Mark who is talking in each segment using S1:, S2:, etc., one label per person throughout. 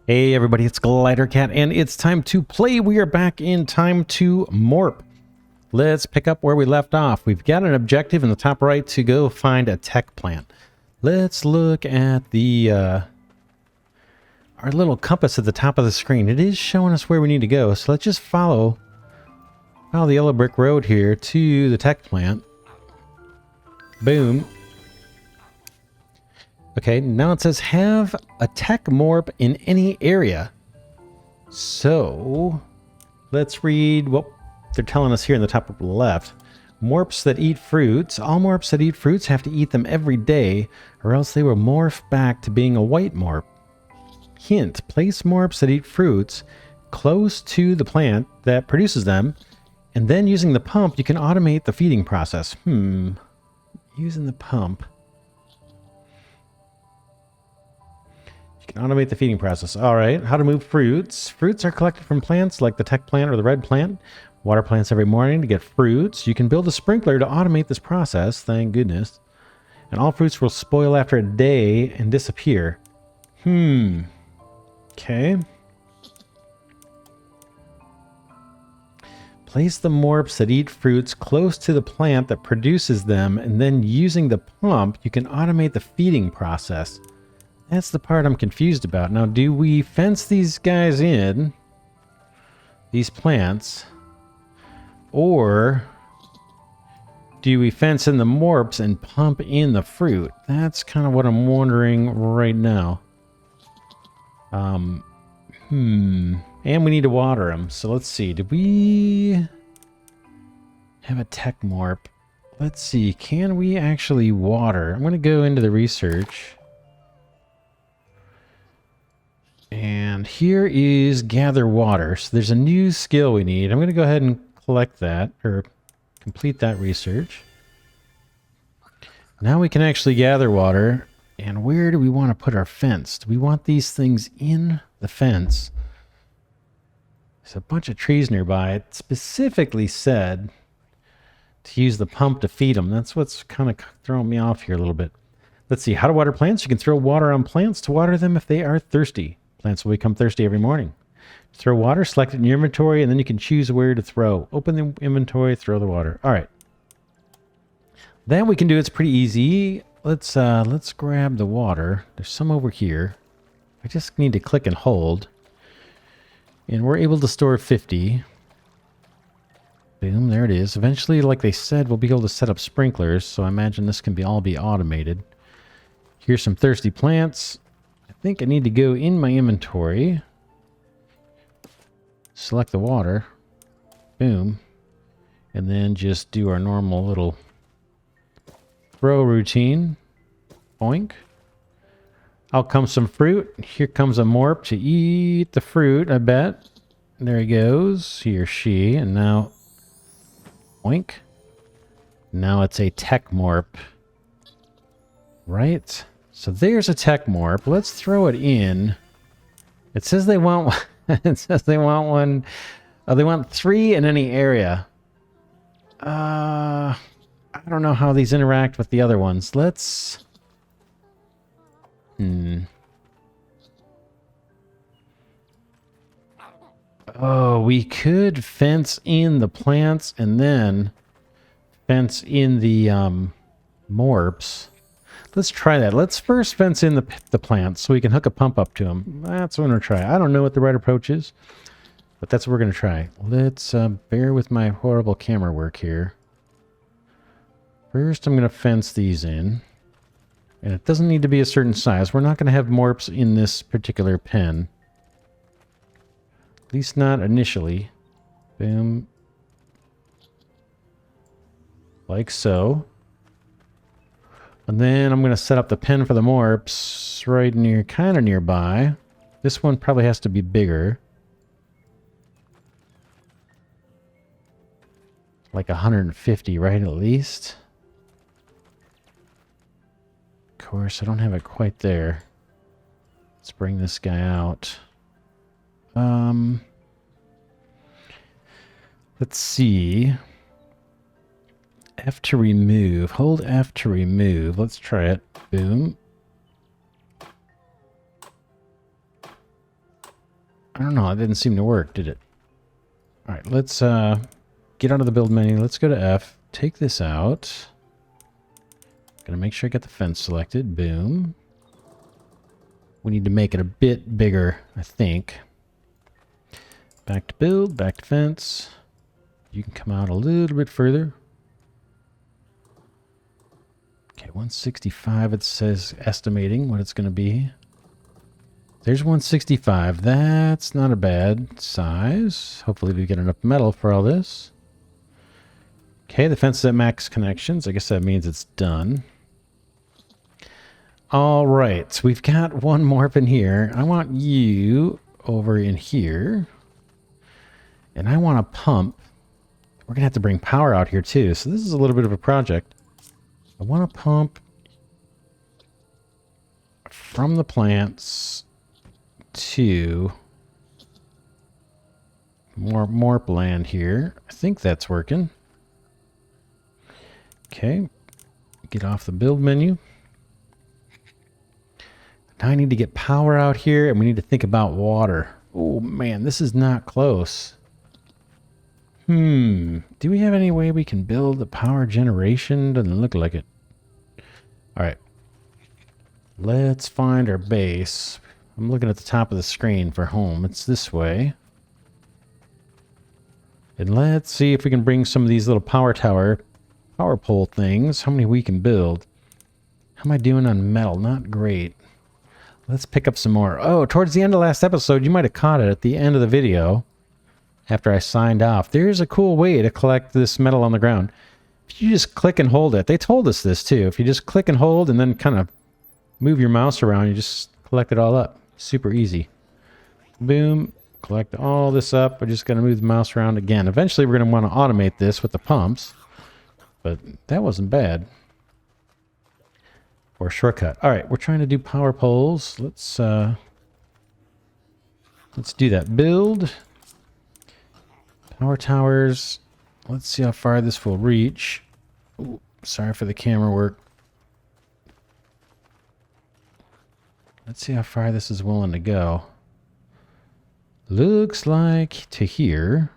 S1: Hey everybody, it's Glidercat, and it's time to play. We are back in Time to Morp. Let's pick up where we left off. We've got an objective in the top right to go find a tech plant. Let's look at the our little compass at the top of the screen. It is showing us where we need to go, so let's just follow the yellow brick road here to the tech plant. Boom. Okay, now it says have a tech morp in any area. So let's read what they're telling us here in the top left. Morps that eat fruits. All morps that eat fruits have to eat them every day, or else they will morph back to being a white morp. Hint, place morps that eat fruits close to the plant that produces them, and then using the pump, you can automate the feeding process. Using the pump. Can automate the feeding process. All right. How to move fruits. Fruits are collected from plants like the tech plant or the red plant. Water plants every morning to get fruits. You can build a sprinkler to automate this process. Thank goodness. And all fruits will spoil after a day and disappear. Okay. Place the morps that eat fruits close to the plant that produces them, and then using the pump, you can automate the feeding process. That's the part I'm confused about. Now, do we fence these guys in, these plants, or do we fence in the morps and pump in the fruit? That's kind of what I'm wondering right now. And we need to water them. So let's see. Did we have a tech morp? Let's see. Can we actually water? I'm going to go into the research. And here is gather water. So there's a new skill we need. I'm going to go ahead and collect that, or complete that research. Now we can actually gather water. And where do we want to put our fence? Do we want these things in the fence? There's a bunch of trees nearby. It specifically said to use the pump to feed them. That's what's kind of throwing me off here a little bit. Let's see. How to water plants. You can throw water on plants to water them if they are thirsty. Plants will become thirsty every morning. Throw water, select it in your inventory, and then you can choose where to throw. Open the inventory, throw the water. All right. That we can do. It's pretty easy. Let's grab the water. There's some over here. I just need to click and hold. And we're able to store 50. Boom, there it is. Eventually, like they said, we'll be able to set up sprinklers, so I imagine this can all be automated. Here's some thirsty plants. I think I need to go in my inventory. Select the water. Boom. And then just do our normal little throw routine. Boink. Out comes some fruit. Here comes a morp to eat the fruit, I bet. There he goes. He or she. And now, boink. Now it's a tech morp. Right? So there's a tech morp. Let's throw it in. It says they want it says they want one. Oh, they want 3 in any area. I don't know how these interact with the other ones. Let's Oh, we could fence in the plants and then fence in the morps. Let's try that. Let's first fence in the plants so we can hook a pump up to them. That's what I'm going to try. I don't know what the right approach is, but that's what we're going to try. Let's bear with my horrible camera work here. First, I'm going to fence these in. And it doesn't need to be a certain size. We're not going to have morps in this particular pen. At least not initially. Boom. Like so. And then I'm going to set up the pen for the morps right near, kind of nearby. This one probably has to be bigger. Like 150, right, at least. Of course, I don't have it quite there. Let's bring this guy out. Let's see. F to remove. Hold F to remove. Let's try it. Boom. I don't know. It didn't seem to work, did it? All right, let's get out of the build menu. Let's go to F. Take this out. Gonna make sure I get the fence selected. Boom. We need to make it a bit bigger, I think. Back to build, back to fence. You can come out a little bit further. Okay, 165 it says estimating what it's going to be. There's 165. That's not a bad size. Hopefully we get enough metal for all this. Okay, the fence is at max connections. I guess that means it's done. All right, so we've got one morph in here. I want you over in here. And I want a pump. We're going to have to bring power out here too. So this is a little bit of a project. I want a pump from the plants to Morp land here. I think that's working. Okay. Get off the build menu. Now I need to get power out here, and we need to think about water. Oh man, this is not close. Do we have any way we can build the power generation? Doesn't look like it. All right. Let's find our base. I'm looking at the top of the screen for home. It's this way. And let's see if we can bring some of these little power pole things. How many we can build. How am I doing on metal? Not great. Let's pick up some more. Oh, towards the end of last episode, you might have caught it at the end of the video. After I signed off, there's a cool way to collect this metal on the ground. If you just click and hold it, they told us this too. If you just click and hold and then kind of move your mouse around, you just collect it all up. Super easy. Boom. Collect all this up. We're just going to move the mouse around again. Eventually, we're going to want to automate this with the pumps. But that wasn't bad. Or a shortcut. All right, we're trying to do power poles. Let's do that. Build. Power towers. Let's see how far this will reach. Ooh, sorry for the camera work. Let's see how far this is willing to go. Looks like to here.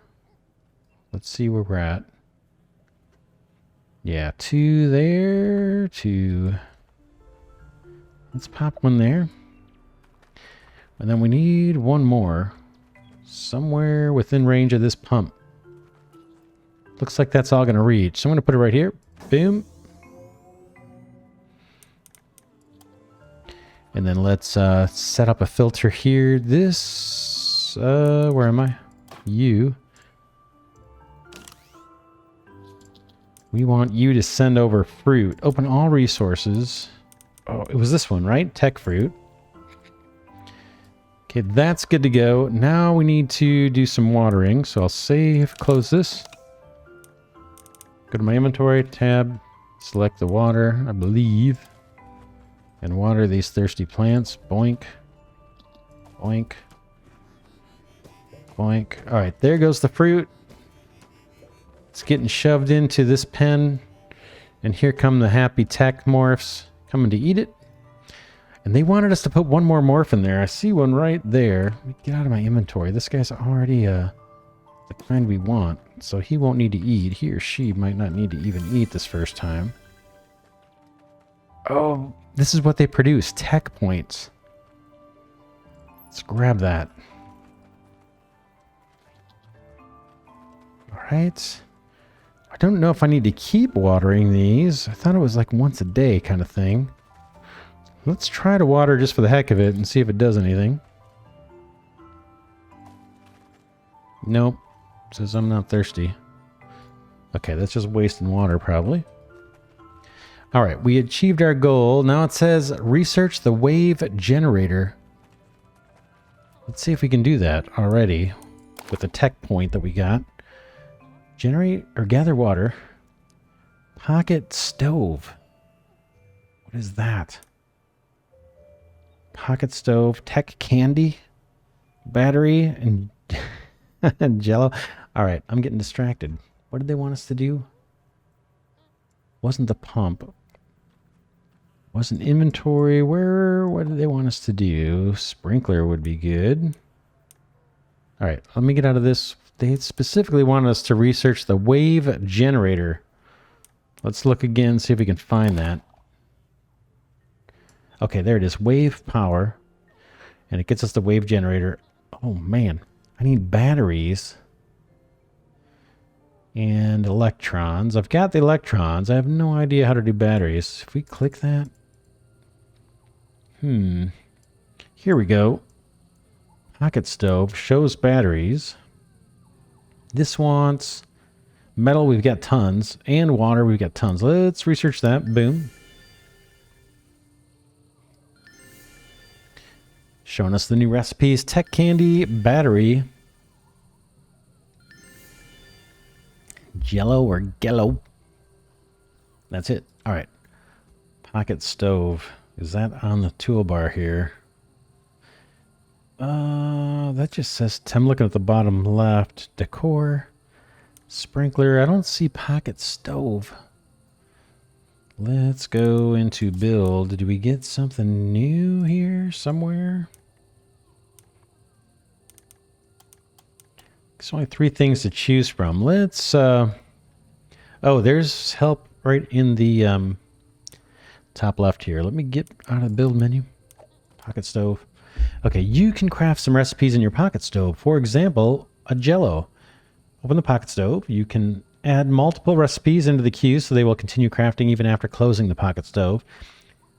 S1: Let's see where we're at. Yeah, 2 there, 2. Let's pop one there. And then we need one more. Somewhere within range of this pump. Looks like that's all going to reach. So I'm going to put it right here. Boom. And then let's set up a filter here. This, where am I? You. We want you to send over fruit. Open all resources. Oh, it was this one, right? Tech fruit. Okay, that's good to go. Now we need to do some watering. So I'll save, close this. Go to my inventory, tab, select the water, I believe. And water these thirsty plants. Boink. Boink. Boink. All right, there goes the fruit. It's getting shoved into this pen. And here come the happy tech morphs coming to eat it. And they wanted us to put one more morph in there. I see one right there. Get out of my inventory. This guy's already the kind we want. So he won't need to eat. He or she might not need to even eat this first time. Oh, this is what they produce. Tech points. Let's grab that. All right. I don't know if I need to keep watering these. I thought it was like once a day kind of thing. Let's try to water just for the heck of it and see if it does anything. Nope. Says I'm not thirsty. Okay, that's just wasting water probably. All right, we achieved our goal. Now it says research the wave generator. Let's see if we can do that already with the tech point that we got. Generate or gather water. Pocket stove. What is that? Pocket stove, tech candy, battery, and jello. All right, I'm getting distracted. What did they want us to do? Wasn't the pump. Wasn't inventory. What did they want us to do? Sprinkler would be good. All right, let me get out of this. They specifically want us to research the wave generator. Let's look again, see if we can find that. Okay, there it is. Wave power. And it gets us the wave generator. Oh, man. I need batteries. And electrons. I've got the electrons. I have no idea how to do batteries. If we click that. Here we go. Pocket stove shows batteries. This wants metal. We've got tons. And water. We've got tons. Let's research that. Boom. Showing us the new recipes. Tech candy, battery. Jello or Gello. That's it. All right. Pocket stove. Is that on the toolbar here? That just says, I'm looking at the bottom left. Decor. Sprinkler. I don't see pocket stove. Let's go into build. Do we get something new here somewhere? There's only 3 things to choose from. Let's, oh, there's help right in the top left here. Let me get out of the build menu. Pocket stove. Okay, you can craft some recipes in your pocket stove. For example, a jello. Open the pocket stove. You can add multiple recipes into the queue so they will continue crafting even after closing the pocket stove.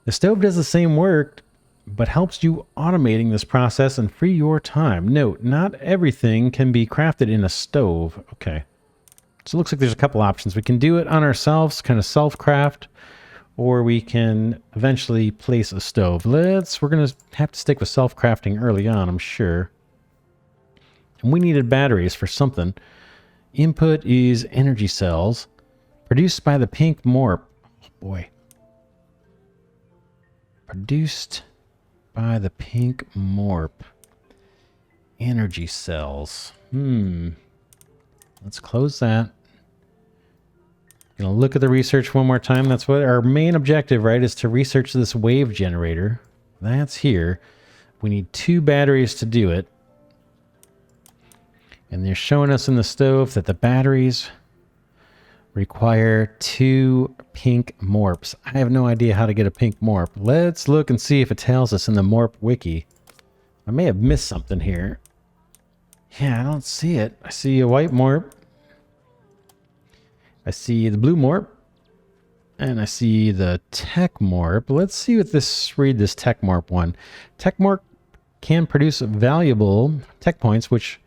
S1: The stove does the same work, but helps you automating this process and free your time. Note, not everything can be crafted in a stove. Okay. So it looks like there's a couple options. We can do it on ourselves, kind of self-craft, or we can eventually place a stove. We're going to have to stick with self-crafting early on, I'm sure. And we needed batteries for something. Input is energy cells, produced by the pink Morp. Oh boy. Produced by the pink Morp. Energy cells. Let's close that. Gonna look at the research one more time. That's what our main objective, right, is to research this wave generator. That's here. We need 2 batteries to do it. And they're showing us in the stove that the batteries require 2 pink Morps. I have no idea how to get a pink Morp. Let's look and see if it tells us in the Morp wiki. I may have missed something here. Yeah, I don't see it. I see a white Morp. I see the blue Morp. And I see the tech Morp. Let's see what read this tech Morp one. Tech Morp can produce valuable tech points, which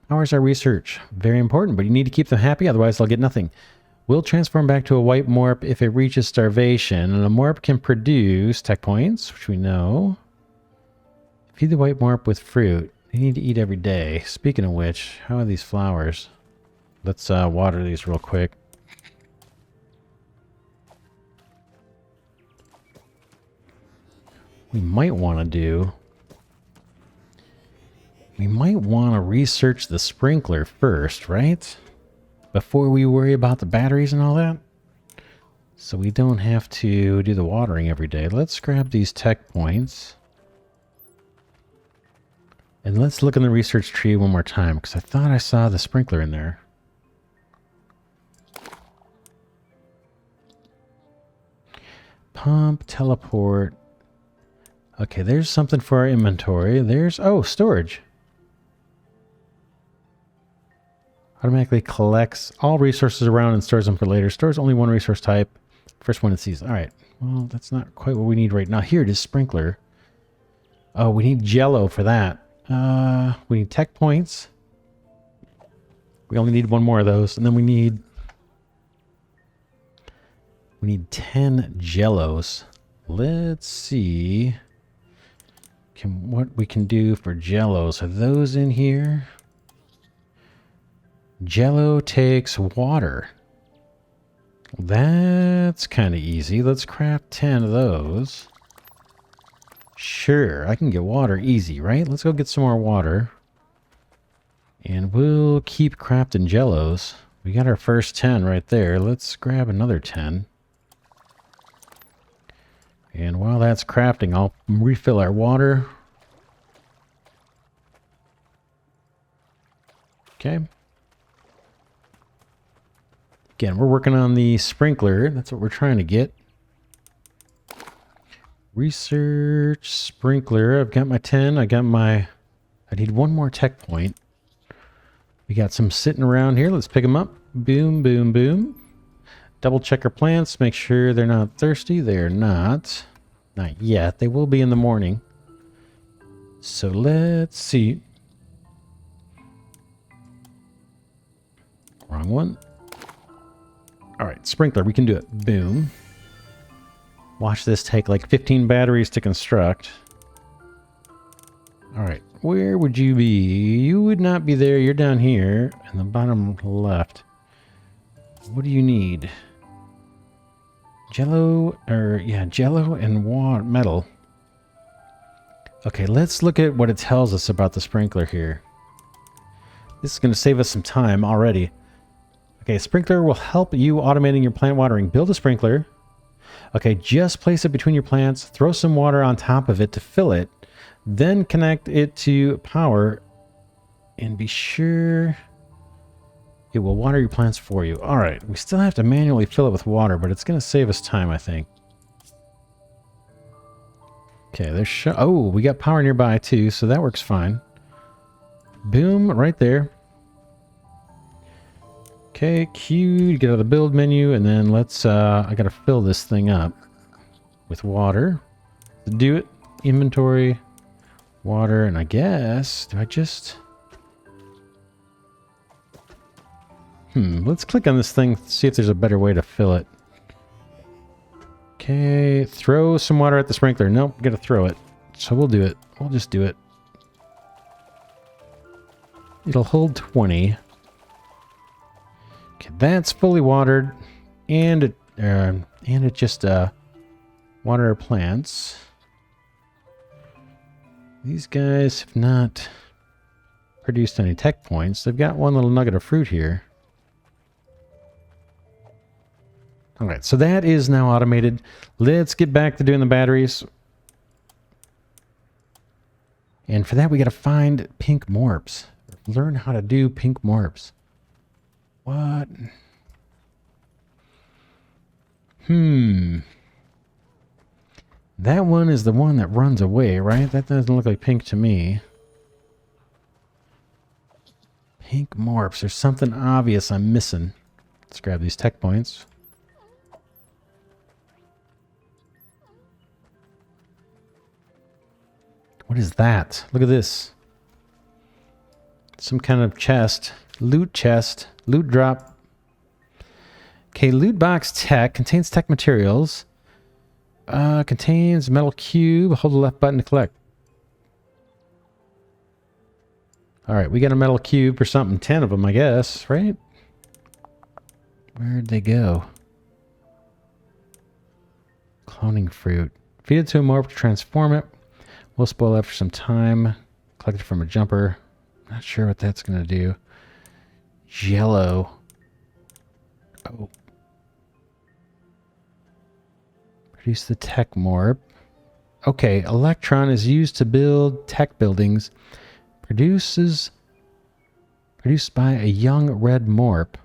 S1: powers our research. Very important, but you need to keep them happy, otherwise they'll get nothing. Will transform back to a white Morp if it reaches starvation, and a Morp can produce tech points, which we know. Feed the white Morp with fruit. You need to eat every day. Speaking of which, how are these flowers? Let's water these real quick. We might want to research the sprinkler first, right? Before we worry about the batteries and all that. So we don't have to do the watering every day. Let's grab these tech points. And let's look in the research tree one more time, because I thought I saw the sprinkler in there. Pump, teleport. Okay, there's something for our inventory. There's, oh, storage. Automatically collects all resources around and stores them for later. Stores only 1 resource type. First one it sees. All right. Well, that's not quite what we need right now. Here it is, sprinkler. Oh, we need jello for that. We need tech points. We only need 1 more of those. And then we need 10 jellos. Let's see what we can do for jellos. Are those in here? Jello takes water. That's kind of easy. Let's craft 10 of those. Sure, I can get water easy, right? Let's go get some more water. And we'll keep crafting jellos. We got our first 10 right there. Let's grab another 10. And while that's crafting, I'll refill our water. Okay. Again, we're working on the sprinkler. That's what we're trying to get. Research sprinkler. I've got my 10. I need one more tech point. We got some sitting around here. Let's pick them up. Boom, boom, boom. Double check our plants. Make sure they're not thirsty. They're not. Not yet. They will be in the morning. So let's see. Wrong one. All right, sprinkler. We can do it. Boom. Watch this take like 15 batteries to construct. All right, where would you be? You would not be there. You're down here in the bottom left. What do you need? Jello, jello and water, metal. Okay, let's look at what it tells us about the sprinkler here. This is going to save us some time already. Okay, sprinkler will help you automating your plant watering. Build a sprinkler. Okay, just place it between your plants. Throw some water on top of it to fill it. Then connect it to power. And be sure it will water your plants for you. All right, we still have to manually fill it with water, but it's going to save us time, I think. Okay, oh, we got power nearby too, so that works fine. Boom, right there. Okay, Q, get out of the build menu, and then let's, I gotta fill this thing up with water. To do it, inventory, water, and I guess, do I just... let's click on this thing, see if there's a better way to fill it. Okay, throw some water at the sprinkler. Nope, gotta throw it. So we'll do it. We'll just do it. It'll hold 20. Okay, that's fully watered, and it just water our plants. These guys have not produced any tech points. They've got one little nugget of fruit here. All right, so that is now automated. Let's get back to doing the batteries. And for that, we got to find pink morps. Learn how to do pink morps. What? That one is the one that runs away, right? That doesn't look like pink to me. Pink morps. There's something obvious I'm missing. Let's grab these tech points. What is that? Look at this. Some kind of chest. Loot chest. Loot drop. Okay, loot box tech. Contains tech materials. Contains metal cube. Hold the left button to collect. Alright, we got a metal cube for something. 10 of them, I guess, right? Where'd they go? Cloning fruit. Feed it to a morp to transform it. We'll spoil after some time. Collect it from a jumper. Not sure what that's going to do. Jello. Oh. Produce the tech morp. Okay, electron is used to build tech buildings. Produced by a young red morp.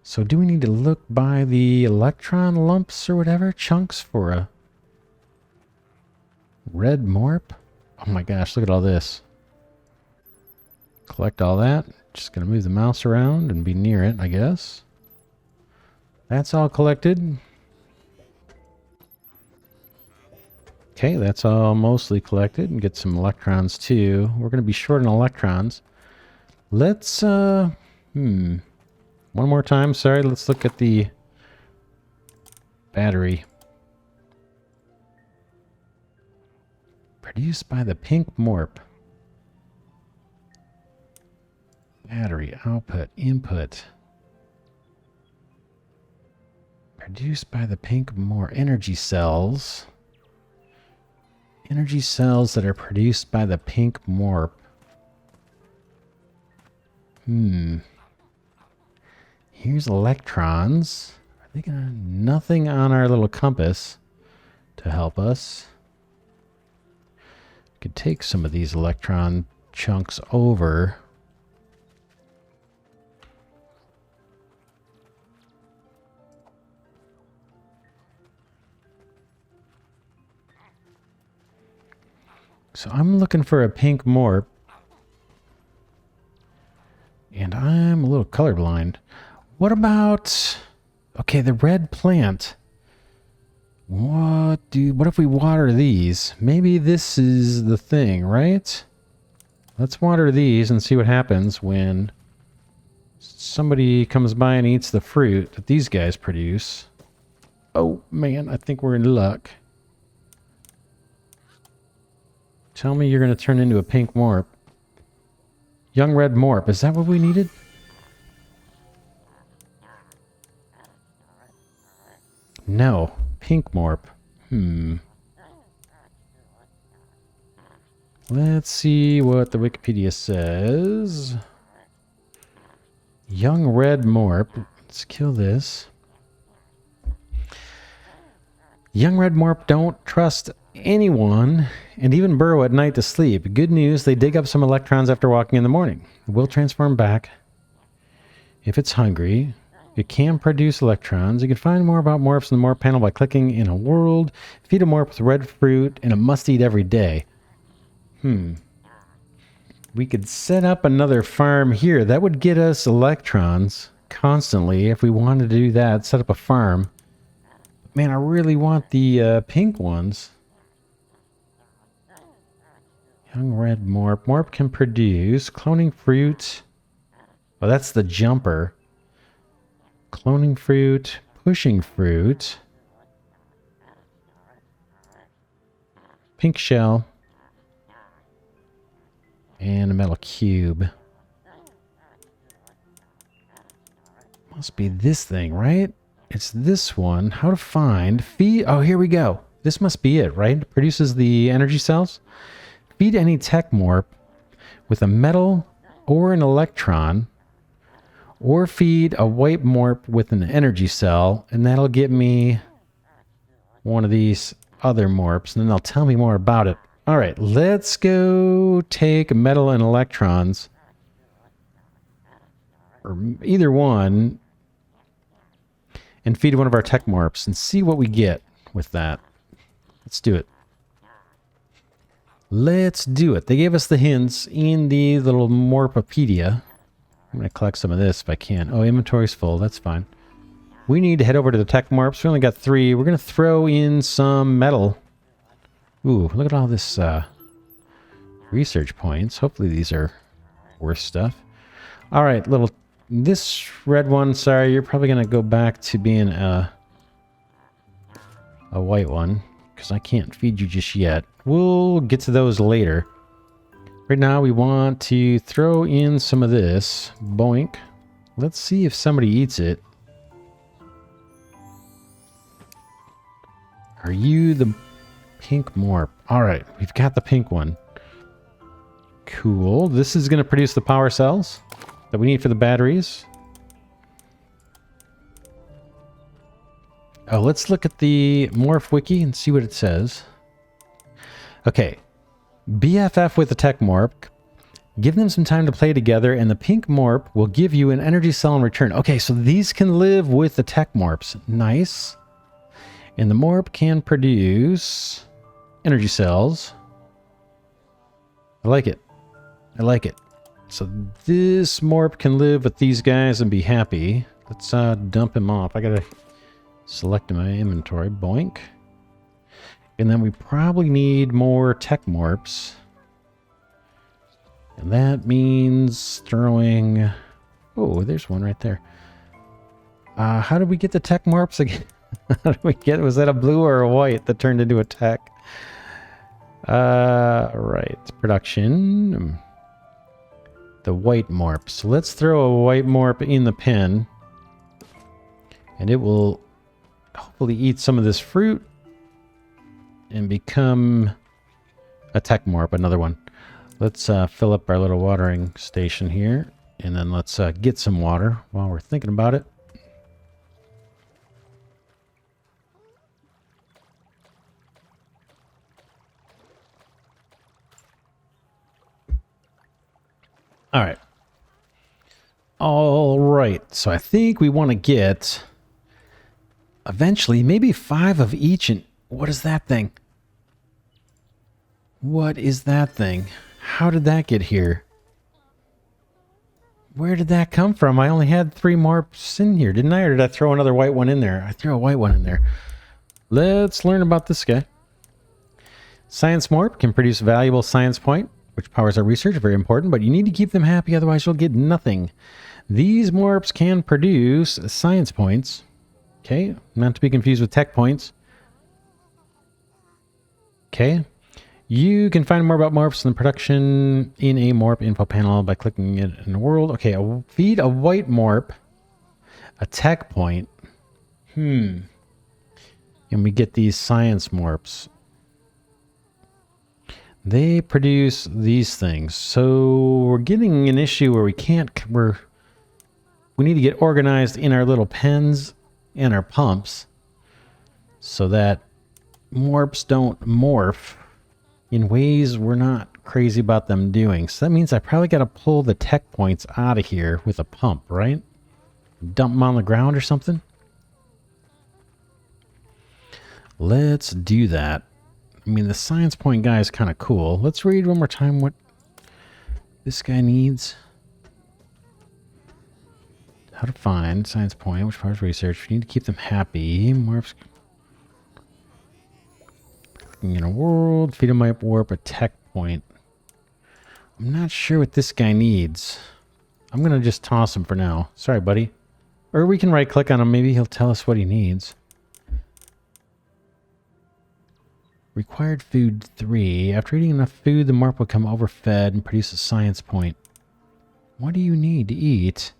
S1: So do we need to look by the electron lumps or whatever? Chunks for a red morp? Oh my gosh, look at all this. Collect all that. Just gonna move the mouse around and be near it, I guess. That's all collected. Okay, that's all mostly collected. And get some electrons too. We're gonna be short on electrons. Let's one more time, sorry, let's look at the battery. Produced by the pink morp. Battery output input. Produced by the pink morp. Energy cells. Energy cells that are produced by the pink morp. Here's electrons. Are they gonna... Nothing on our little compass to help us. Could take some of these electron chunks over. So I'm looking for a pink morp. And I'm a little colorblind. What about... Okay, the red plant. What if we water these? Maybe this is the thing, right? Let's water these and see what happens when somebody comes by and eats the fruit that these guys produce. Oh, man, I think we're in luck. Tell me you're going to turn into a pink morp. Young red morp. Is that what we needed? No. Pink morp. Let's see what the Wikipedia says. Young red morp. Let's kill this. Young red morp don't trust anyone and even burrow at night to sleep. Good news, they dig up some electrons after walking in the morning. It will transform back if it's hungry. It can produce electrons. You can find more about morps in the morp panel by clicking in a world. Feed a morp with red fruit and a must eat every day. We could set up another farm here. That would get us electrons constantly if we wanted to do that. Set up a farm. Man, I really want the pink ones. Young red morp. Morp can produce cloning fruit. Oh, that's the jumper. Cloning fruit. Pushing fruit. Pink shell. And a metal cube. Must be this thing, right? It's this one. How to find. Feed. Oh, here we go. This must be it, right? It produces the energy cells. Feed any tech morp with a metal or an electron. Or feed a white morp with an energy cell. And that'll get me one of these other morps. And then they'll tell me more about it. All right, let's go take metal and electrons. Or either one. And feed one of our tech morps and see what we get with that. Let's do it. Let's do it. They gave us the hints in the little Morpopedia. I'm going to collect some of this if I can. Oh, inventory's full. That's fine. We need to head over to the tech morps. We only got 3. We're going to throw in some metal. Ooh, look at all this research points. Hopefully these are worth stuff. All right, this red one, sorry, you're probably going to go back to being a white one, because I can't feed you just yet. We'll get to those later. Right now, we want to throw in some of this. Boink. Let's see if somebody eats it. Are you the pink morp? All right, we've got the pink one. Cool. This is going to produce the power cells that we need for the batteries. Oh, let's look at the Morph Wiki and see what it says. Okay. BFF with the tech morp. Give them some time to play together, and the pink morp will give you an energy cell in return. Okay, so these can live with the tech morps. Nice. And the morp can produce energy cells. I like it. I like it. So this morp can live with these guys and be happy. Let's dump him off. I gotta select my inventory. Boink. And then we probably need more tech morps. And that means throwing... Oh, there's one right there. How did we get the tech morps again? How did we get... Was that a blue or a white that turned into a tech? Right. Production. The white morp. So let's throw a white morp in the pen. And it will hopefully eat some of this fruit. And become a tech morp, another one. Let's fill up our little watering station here. And then let's get some water while we're thinking about it. All right. All right. So I think we want to get eventually maybe 5 of each. And what is that thing? What is that thing? How did that get here? Where did that come from? I only had 3 Morps in here, didn't I? Or did I throw another white one in there? I threw a white one in there. Let's learn about this guy. Science Morp can produce a valuable science point, which powers our research. Very important, but you need to keep them happy, otherwise you'll get nothing. These Morps can produce science points. Okay, not to be confused with tech points. Okay. You can find more about Morps and production in a Morp info panel by clicking it in the world. Okay, feed a white Morp a tech point. And we get these science Morps. They produce these things. So we're getting an issue where we need to get organized in our little pens and our pumps so that Morps don't morph in ways we're not crazy about them doing. So that means I probably got to pull the tech points out of here with a pump, right? Dump them on the ground or something. Let's do that. I mean, the science point guy is kind of cool. Let's read one more time what this guy needs. How to find science point, which powers research. You need to keep them happy. Morphs. In a world, feed him up warp a tech point. I'm not sure what this guy needs. I'm going to just toss him for now. Sorry, buddy. Or we can right click on him. Maybe he'll tell us what he needs. Required food 3. After eating enough food, the Morp will become overfed and produce a science point. What do you need to eat?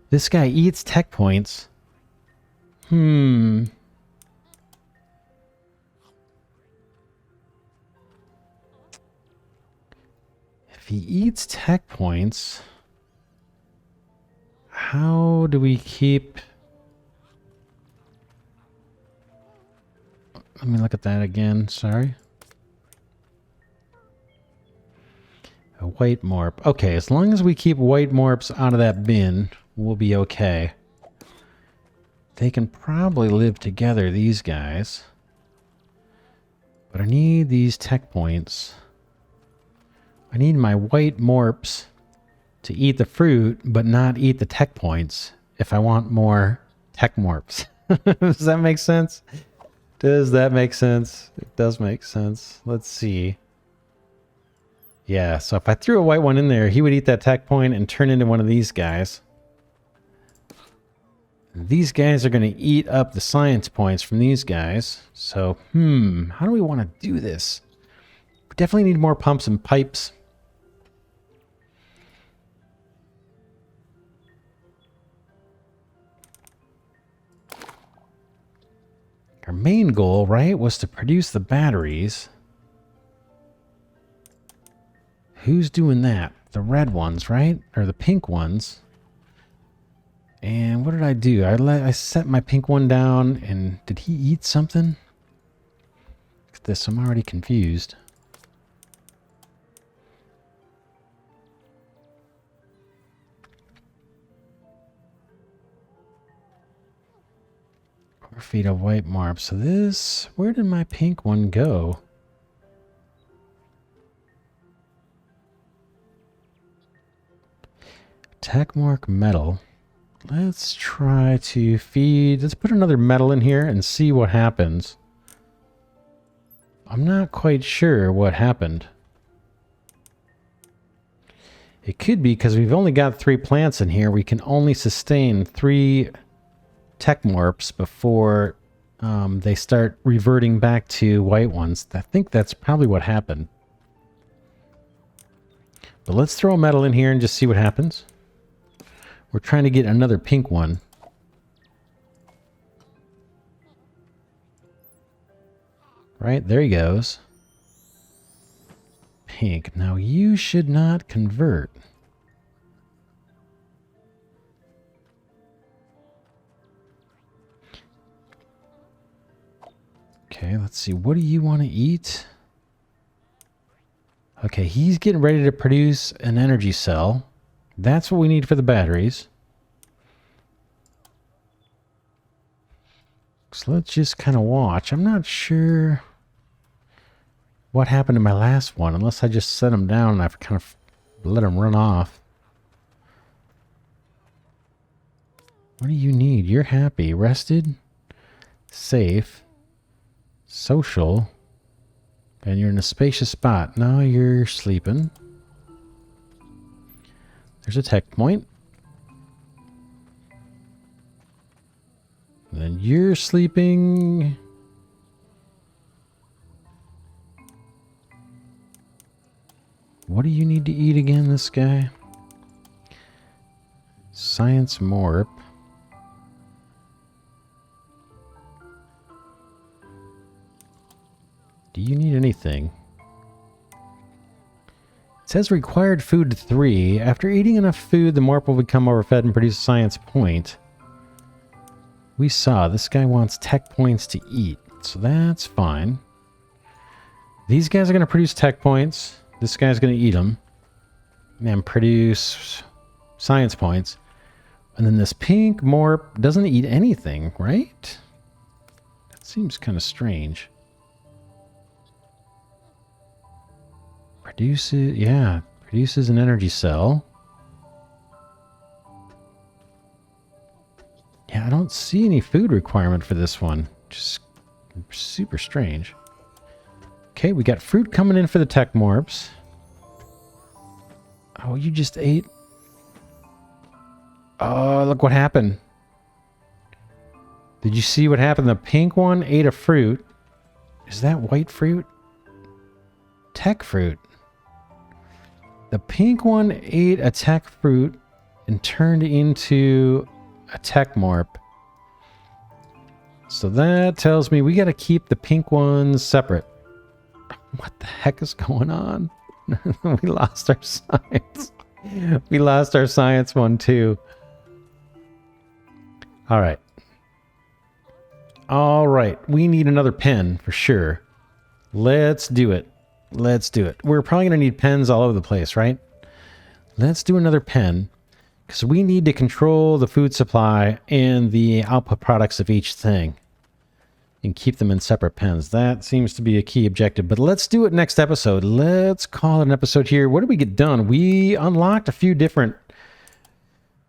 S1: This guy eats tech points. If he eats tech points, how do we keep... Let me look at that again. Sorry. A white Morp. Okay, as long as we keep white Morps out of that bin, we'll be okay. They can probably live together, these guys. But I need these tech points. I need my white Morps to eat the fruit, but not eat the tech points if I want more tech Morps. Does that make sense? Does that make sense? It does make sense. Let's see. Yeah, so if I threw a white one in there, he would eat that tech point and turn into one of these guys. These guys are going to eat up the science points from these guys. So, how do we want to do this? We definitely need more pumps and pipes. Our main goal, right, was to produce the batteries. Who's doing that? The red ones, right? Or the pink ones. And what did I do? I set my pink one down, and did he eat something? Look at this, I'm already confused. Feed a white Morp. So this, where did my pink one go? Techmark metal. Let's try to feed, let's put another metal in here and see what happens. I'm not quite sure what happened. It could be because we've only got 3 plants in here. We can only sustain 3 tech Morps before they start reverting back to white ones. I think that's probably what happened. But let's throw a metal in here and just see what happens. We're trying to get another pink one. Right, there he goes. Pink. Now you should not convert. Okay, let's see. What do you want to eat? Okay, he's getting ready to produce an energy cell. That's what we need for the batteries. So let's just kind of watch. I'm not sure what happened to my last one, unless I just set them down and I've kind of let them run off. What do you need? You're happy. Rested, safe, social, and you're in a spacious spot. Now you're sleeping. There's a tech point. And then you're sleeping. What do you need to eat again, this guy? Science Morp. Do you need anything? It says required food 3. After eating enough food, the Morp will become overfed and produce a science point. We saw this guy wants tech points to eat, so that's fine. These guys are going to produce tech points. This guy's going to eat them and produce science points. And then this pink Morp doesn't eat anything, right? That seems kind of strange. Produces, yeah, produces an energy cell. Yeah, I don't see any food requirement for this one. Just super strange. Okay, we got fruit coming in for the tech Morps. Oh, you just ate? Oh, look what happened. Did you see what happened? The pink one ate a fruit. Is that white fruit? Tech fruit. The pink one ate a tech fruit and turned into a tech Morp. So that tells me we got to keep the pink ones separate. What the heck is going on? We lost our science. We lost our science one too. All right. All right. We need another pen for sure. Let's do it. Let's do it. We're probably going to need pens all over the place, right? Let's do another pen because we need to control the food supply and the output products of each thing and keep them in separate pens. That seems to be a key objective, but let's do it next episode. Let's call it an episode here. What did we get done? We unlocked a few different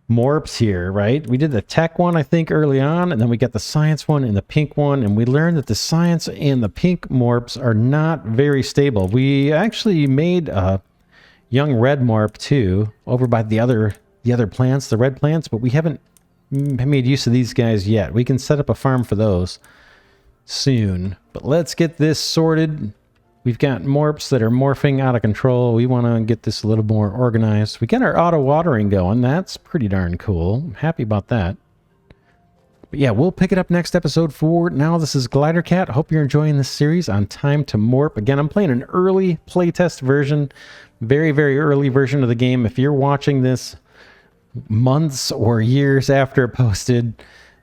S1: Morps here, right? We did the tech one, I think, early on, and then we got the science one and the pink one, and we learned that the science and the pink Morps are not very stable. We actually made a young red Morp too, over by the other plants, the red plants, but we haven't made use of these guys yet. We can set up a farm for those soon, but let's get this sorted. We've got Morps that are morphing out of control. We want to get this a little more organized. We got our auto watering going. That's pretty darn cool. I'm happy about that. But yeah, we'll pick it up next episode. For now, this is Glidercat. Hope you're enjoying this series on Time to Morp. Again, I'm playing an early playtest version, very, very early version of the game. If you're watching this months or years after it posted,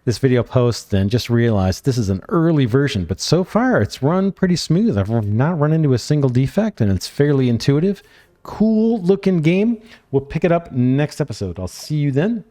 S1: this video post, then just realize this is an early version, but so far it's run pretty smooth. I've not run into a single defect and it's fairly intuitive. Cool looking game. We'll pick it up next episode. I'll see you then.